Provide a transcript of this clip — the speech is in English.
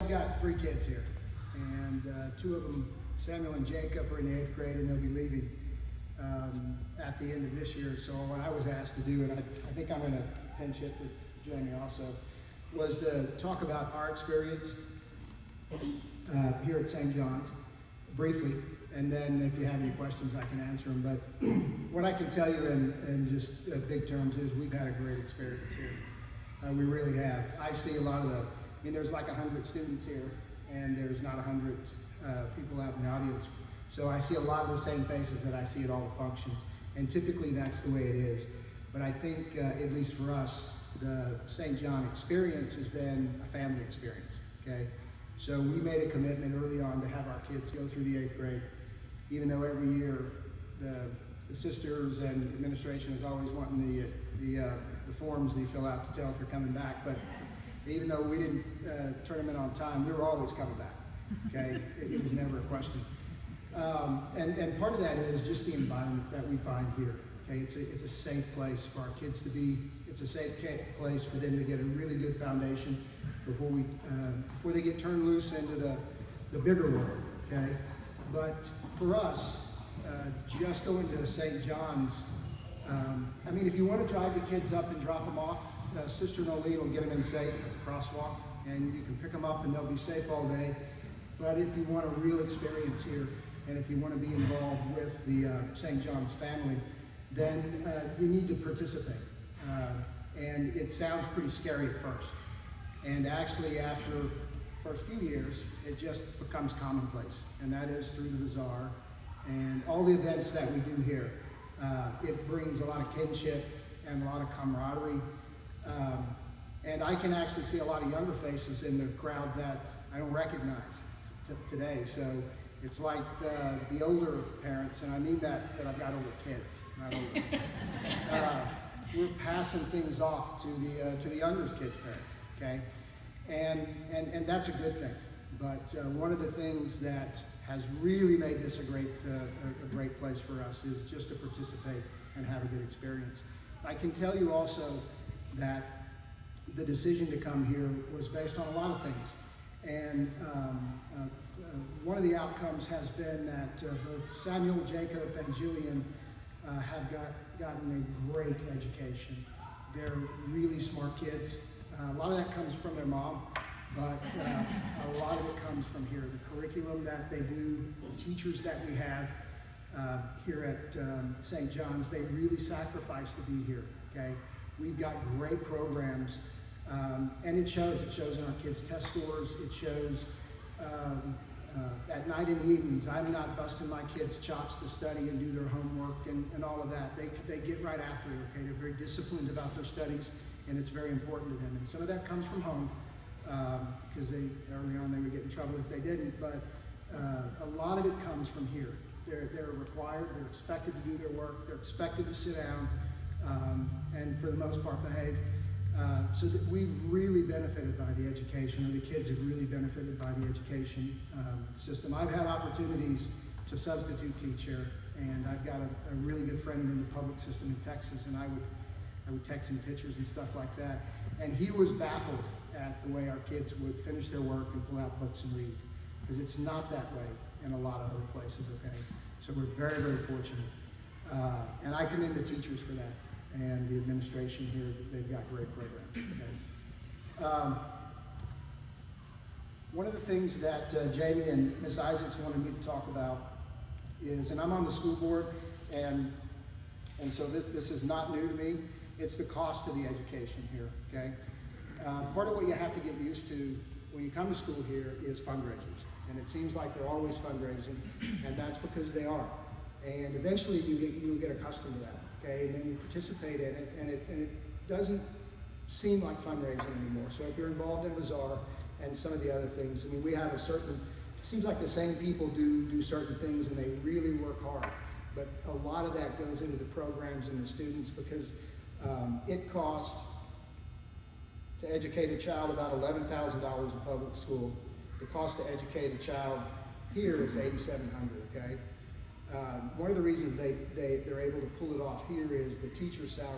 got 3 kids here, and 2 of them, Samuel and Jacob, are in the 8th grade, and they'll be leaving at the end of this year. So what I was asked to do, and I think I'm going to pinch hit with Jamie also, was to talk about our experience here at St. John's briefly, and then if you have any questions I can answer them. But what I can tell you in just big terms is we've had a great experience here. We really have. I see a lot of there's like 100 students here, and there's not 100 people out in the audience. So I see a lot of the same faces that I see at all the functions, and typically that's the way it is. But I think, at least for us, the St. John experience has been a family experience, okay? So we made a commitment early on to have our kids go through the 8th grade, even though every year the sisters and administration is always wanting the forms they fill out to tell if they're coming back. But even though we didn't turn them in on time, we were always coming back, okay? It was never a question. And part of that is just the environment that we find here. Okay, it's a safe place for our kids to be. It's a safe place for them to get a really good foundation before they get turned loose into the bigger world. Okay, but for us, just going to St. John's. If you want to drive the kids up and drop them off, Sister Nolene will get them in safe at the crosswalk, and you can pick them up and they'll be safe all day. But if you want a real experience here, and if you want to be involved with the St. John's family, then you need to participate. And it sounds pretty scary at first. And actually, after the first few years, it just becomes commonplace. And that is through the bazaar and all the events that we do here. It brings a lot of kinship and a lot of camaraderie. And I can actually see a lot of younger faces in the crowd that I don't recognize today. So it's like the older parents, and I mean that I've got older kids, not older. We're passing things off to the younger kids' parents, okay? And that's a good thing. But one of the things that has really made this a great place for us is just to participate and have a good experience. I can tell you also that the decision to come here was based on a lot of things. And one of the outcomes has been that both Samuel, Jacob, and Jillian have gotten a great education. They're really smart kids. A lot of that comes from their mom, but a lot of it comes from here. The curriculum that they do, the teachers that we have here at St. John's, they really sacrifice to be here, okay? We've got great programs, and it shows. It shows in our kids' test scores. It shows at night and evenings. I'm not busting my kids' chops to study and do their homework and all of that. They get right after it, okay? They're very disciplined about their studies, and it's very important to them. And some of that comes from home, because early on they would get in trouble if they didn't, but a lot of it comes from here. They're required, they're expected to do their work, they're expected to sit down, and for the most part behave. So that we've really benefited by the education, or the kids have really benefited by the education system. I've had opportunities to substitute teach here, and I've got a really good friend in the public system in Texas, and I would text him pictures and stuff like that. And he was baffled at the way our kids would finish their work and pull out books and read, because it's not that way in a lot of other places, okay? So we're very, very fortunate. And I commend the teachers for that, and the administration here. They've got great programs, okay? One of the things that Jamie and Ms. Isaacs wanted me to talk about is, and I'm on the school board, and so this is not new to me, it's the cost of the education here, okay? Part of what you have to get used to when you come to school here is fundraisers. And it seems like they're always fundraising, and that's because they are. And eventually you get accustomed to that, okay? And then you participate in it, and it doesn't seem like fundraising anymore. So if you're involved in Bazaar and some of the other things, we have it seems like the same people do certain things, and they really work hard. But a lot of that goes into the programs and the students, because it costs to educate a child about $11,000 in public school. The cost to educate a child here is $8,700, okay? One of the reasons they're able to pull it off here is the teacher salary